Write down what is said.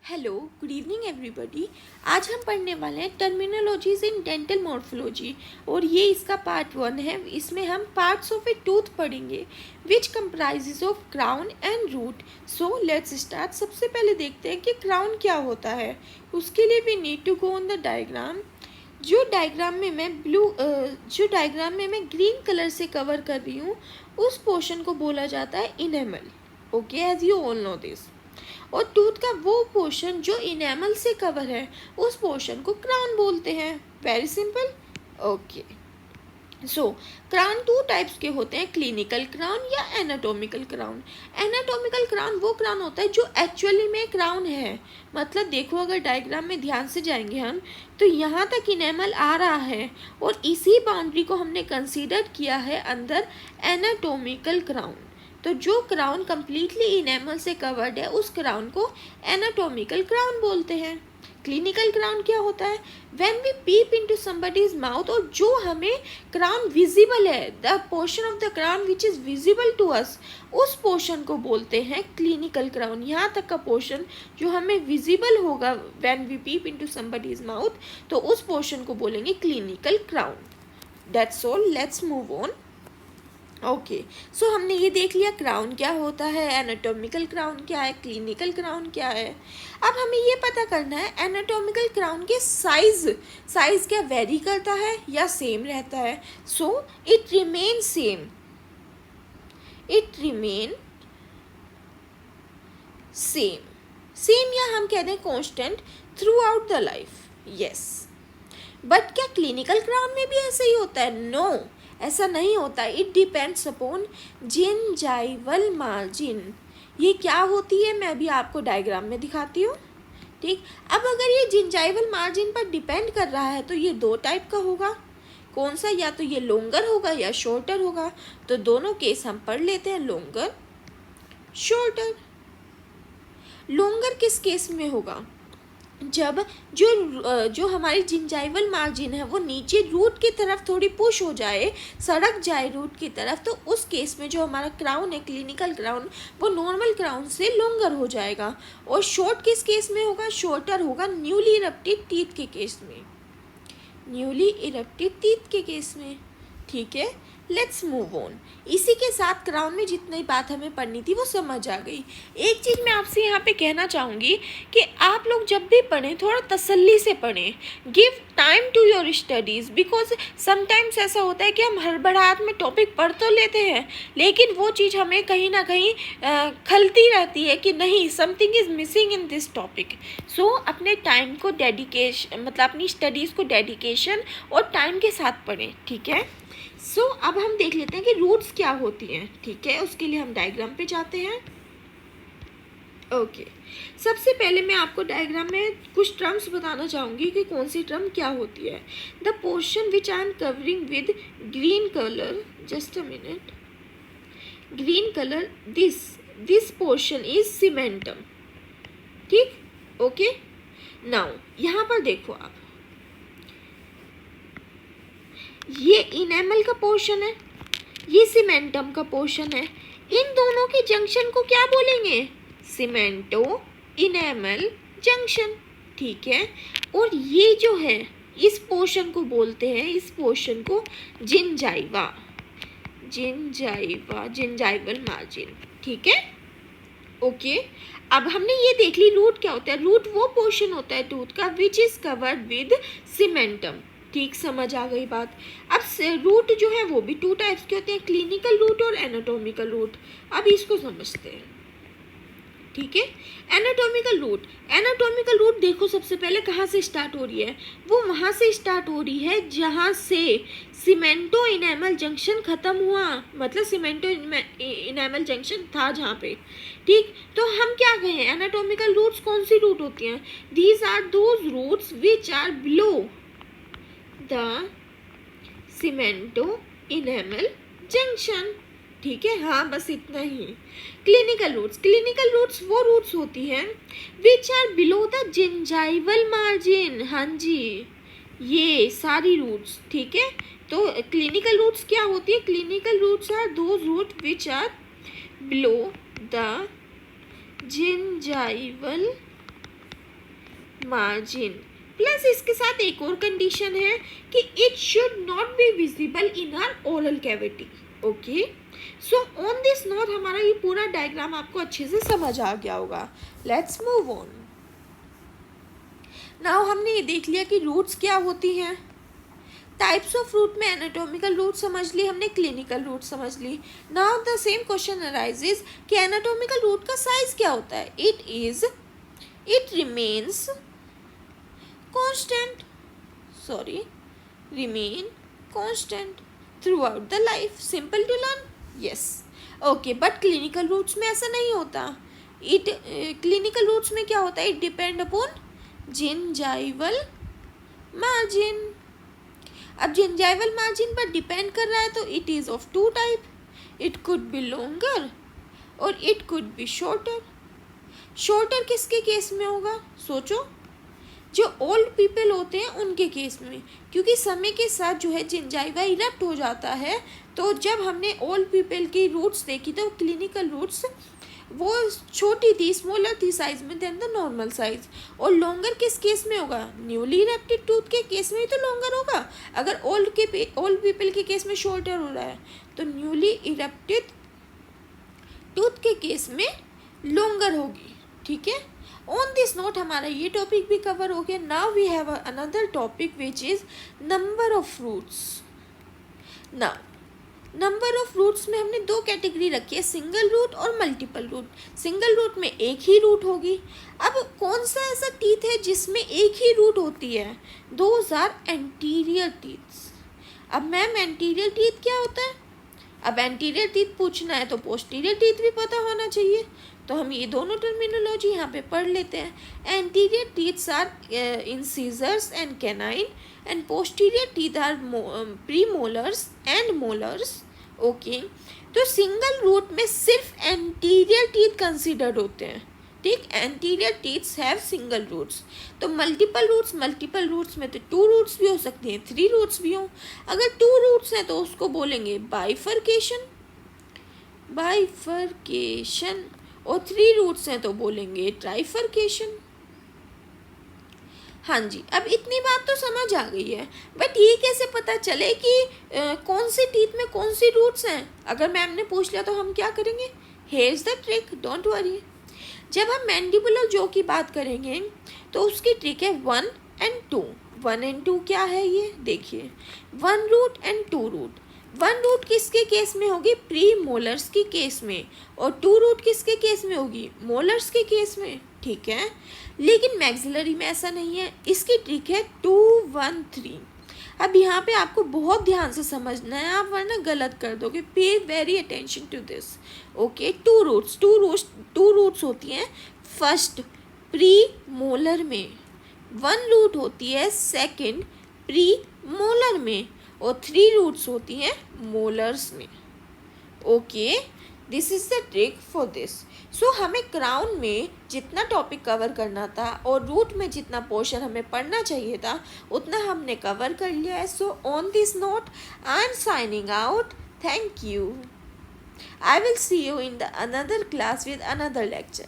Hello, good evening everybody. आज हम पढ़ने वाले हैं टर्मिनोलॉजीज इन डेंटल मॉर्फोलॉजी और ये इसका पार्ट 1 है। इसमें हम पार्ट्स ऑफ ए टूथ पढ़ेंगे which comprises of crown and root. So let's start. सबसे पहले देखते हैं कि क्राउन क्या होता है। उसके लिए we need to go on the diagram. जो डायग्राम में मैं ग्रीन कलर से कवर कर रही हूँ उस पोर्शन को बोला जाता है enamel. Okay, as you all know this. और टूथ का वो पोर्शन जो इनेमल से कवर है उस पोर्शन को क्राउन बोलते हैं। Very simple. ओके, सो क्राउन टू टाइप्स के होते हैं, क्लिनिकल क्राउन या एनाटॉमिकल क्राउन। एनाटॉमिकल क्राउन वो क्राउन होता है जो एक्चुअली में क्राउन है। मतलब देखो, अगर डायग्राम में ध्यान से जाएंगे हम तो यहाँ तक इनेमल आ रहा है और इसी बाउंड्री को हमने कंसीडर किया है अंदर एनाटॉमिकल क्राउन। तो जो क्राउन कम्प्लीटली इनेमल से कवर्ड है उस क्राउन को एनाटॉमिकल क्राउन बोलते हैं। क्लिनिकल क्राउन क्या होता है? When we peep into somebody's mouth, और जो हमें क्राउन विजिबल है, the portion of the crown which is visible to us, उस पोर्शन को बोलते हैं क्लिनिकल क्राउन। यहाँ तक का पोर्शन जो हमें विजिबल होगा when we peep into somebody's mouth, तो उस पोर्शन को बोलेंगे clinical crown. That's all, let's move on. Okay, so हमने ये देख लिया क्राउन क्या होता है, एनाटॉमिकल क्राउन क्या है, क्लिनिकल क्राउन क्या है। अब हमें ये पता करना है एनाटॉमिकल क्राउन के साइज क्या वेरी करता है या सेम रहता है। So it remain same, same या हम कहते हैं constant through out the life. Yes, but क्या क्लिनिकल क्राउन में भी ऐसा ही होता है? नो, ऐसा नहीं होता। It depends upon gingival margin. ये क्या होती है मैं अभी आपको डायग्राम में दिखाती हूँ। ठीक, अब अगर ये जिंजाइवल मार्जिन पर डिपेंड कर रहा है तो ये दो टाइप का होगा। कौन सा? या तो ये लॉन्गर होगा या शॉर्टर होगा। तो दोनों केस हम पढ़ लेते हैं, लॉन्गर, शॉर्टर। लॉन्गर किस केस में होगा? जब जो हमारी जिंजाइवल मार्जिन है वो नीचे रूट की तरफ थोड़ी पुश हो जाए, सड़क जाए रूट की तरफ, तो उस केस में जो हमारा क्राउन है, क्लिनिकल क्राउन, वो नॉर्मल क्राउन से लॉन्गर हो जाएगा। और शॉर्ट किस केस में होगा? शॉर्टर होगा न्यूली इरप्टेड टीथ के केस में, ठीक है। Let's move on. इसी के साथ क्राउन में जितनी बात हमें पढ़नी थी वो समझ आ गई। एक चीज़ मैं आपसे यहाँ पे कहना चाहूँगी कि आप लोग जब भी पढ़ें थोड़ा तसल्ली से पढ़ें। Give time to your studies, because sometimes ऐसा होता है कि हम हड़बड़ाहट में टॉपिक पढ़ तो लेते हैं लेकिन वो चीज़ हमें कहीं ना कहीं खलती रहती है कि नहीं, something is missing in this topic. So अपने टाइम को डेडिकेशन, मतलब अपनी स्टडीज़ को डेडिकेशन और टाइम के साथ पढ़ें, ठीक है। सो अब हम देख लेते हैं कि रूट्स क्या होती हैं, ठीक है। उसके लिए हम डायग्राम पे जाते हैं। ओके, सबसे पहले मैं आपको डायग्राम में कुछ टर्म्स बताना चाहूँगी कि कौन सी टर्म क्या होती है। The portion which I am covering with green colour, just a minute, green colour, this portion is cementum, ठीक। ओके, नाउ यहाँ पर देखो आप, ये इनेमल का पोर्शन है, ये सीमेंटम का पोर्शन है। इन दोनों के जंक्शन को क्या बोलेंगे? सीमेंटो इनेमल जंक्शन, ठीक है। और ये जो है इस पोर्शन को बोलते हैं, इस पोर्शन को जिंजाइवल मार्जिन, ठीक है। ओके, अब हमने ये देख ली रूट क्या होता है। रूट वो पोर्शन होता है टूथ का which is covered with cementum, ठीक, समझ आ गई बात। अब रूट जो है वो भी टू टाइप्स के होते हैं, क्लिनिकल रूट और एनाटॉमिकल रूट। अब इसको समझते हैं, ठीक है। एनाटॉमिकल रूट देखो, सबसे पहले कहाँ से स्टार्ट हो रही है? वो वहाँ से स्टार्ट हो रही है जहाँ से सीमेंटो इनेमल जंक्शन खत्म हुआ, मतलब सीमेंटो इनेमल जंक्शन था जहाँ पे, ठीक। तो हम क्या कहें, एनाटॉमिकल रूट्स कौन सी रूट होती हैं? These are those roots which are below the cemento enamel junction, ठीक है। हाँ, बस इतना ही। क्लिनिकल रूट्स वो रूट्स होती हैं which are below the gingival margin. हाँ जी, ये सारी रूट्स, ठीक है। तो क्लिनिकल रूट्स क्या होती है? Clinical roots are those root which are below the gingival margin plus इसके साथ एक और कंडीशन है कि it should not be visible in our oral cavity. Okay, so on this note हमारा ये पूरा डायग्राम आपको अच्छे से समझ आ गया होगा. Let's move on. नाउ हमने ये देख लिया कि रूट्स क्या होती हैं. टाइप्स ऑफ रूट में एनाटॉमिकल रूट समझ ली हमने, क्लिनिकल रूट समझ ली. Now the same question arises कि एनाटॉमिकल रूट का साइज क्या होता है. It remains constant, remain constant throughout the life. Simple to learn. Yes. Okay, but clinical roots में ऐसा नहीं होता. Clinical roots में क्या होता है? It depend upon gingival margin. अब gingival margin पर डिपेंड कर रहा है तो it is of two type. It could be longer और it could be shorter. Shorter किसके केस में होगा? सोचो, जो ओल्ड पीपल होते हैं उनके केस में, क्योंकि समय के साथ जो है जिंजाइवा इरप्ट हो जाता है. तो जब हमने ओल्ड पीपल की रूट्स देखी तो क्लिनिकल रूट्स वो छोटी थी, स्मॉलर थी साइज में देन द नॉर्मल साइज. और लॉन्गर किस केस में होगा? न्यूली इरप्टेड टूथ के केस में ही तो लॉन्गर होगा. अगर ओल्ड पीपल के केस में शॉर्टर हो रहा है तो न्यूली इरप्टेड टूथ के केस में लॉन्गर होगी. ठीक है, ऑन दिस नोट हमारा ये टॉपिक भी कवर हो गया. Now we have another topic which is number of roots. Now number of roots में हमने दो कैटेगरी रखी है, सिंगल रूट और मल्टीपल रूट. सिंगल रूट में एक ही रूट होगी. अब कौन सा ऐसा टीथ है जिसमें एक ही रूट होती है? Those are anterior teeths. अब मैम एंटीरियर टीथ क्या होता है? अब एंटीरियर टीथ पूछना है तो पोस्टीरियर टीथ भी पता होना चाहिए. तो हम ये दोनों टर्मिनोलॉजी यहाँ पे पढ़ लेते हैं. Anterior teeths are incisors and canine and posterior teeth are premolars and molars. Okay, तो सिंगल रूट में सिर्फ एंटीरियर टीथ कंसिडर्ड होते हैं. ठीक, anterior teeths have single roots. तो मल्टीपल रूट्स में तो 2 रूट्स भी हो सकते हैं, 3 रूट्स भी हों. अगर 2 रूट्स हैं तो उसको बोलेंगे बाइफर्केशन और 3 रूट्स हैं तो बोलेंगे ट्राइफर्केशन. हाँ जी, अब इतनी बात तो समझ आ गई है, बट ये कैसे पता चले कि कौन सी टीथ में कौन सी रूट्स हैं? अगर मैम ने पूछ लिया तो हम क्या करेंगे? Here is the trick, don't worry. जब हम मैंडिबुलर जॉ की बात करेंगे तो उसकी ट्रिक है 1 and 2. 1 and 2 क्या है ये देखिए. 1 रूट एंड 2 रूट. 1 रूट किसके केस में होगी? प्री मोलर्स की केस में. और 2 रूट किसके केस में होगी? मोलर्स के केस में. ठीक है, लेकिन मैक्सिलरी में ऐसा नहीं है. इसकी ट्रिक है 2 1 3. अब यहाँ पे आपको बहुत ध्यान से समझना है, आप वरना गलत कर दोगे. Pay very attention to this. Okay, 2 roots होती हैं फर्स्ट प्री मोलर में, 1 रूट होती है सेकंड प्री मोलर में, और 3 रूट्स होती हैं मोलर्स में. Okay, this is the trick for this. So हमें क्राउन में जितना टॉपिक कवर करना था और रूट में जितना पोर्शन हमें पढ़ना चाहिए था उतना हमने कवर कर लिया है. सो on this note I am signing out. Thank you. I will see you in the another class with another lecture.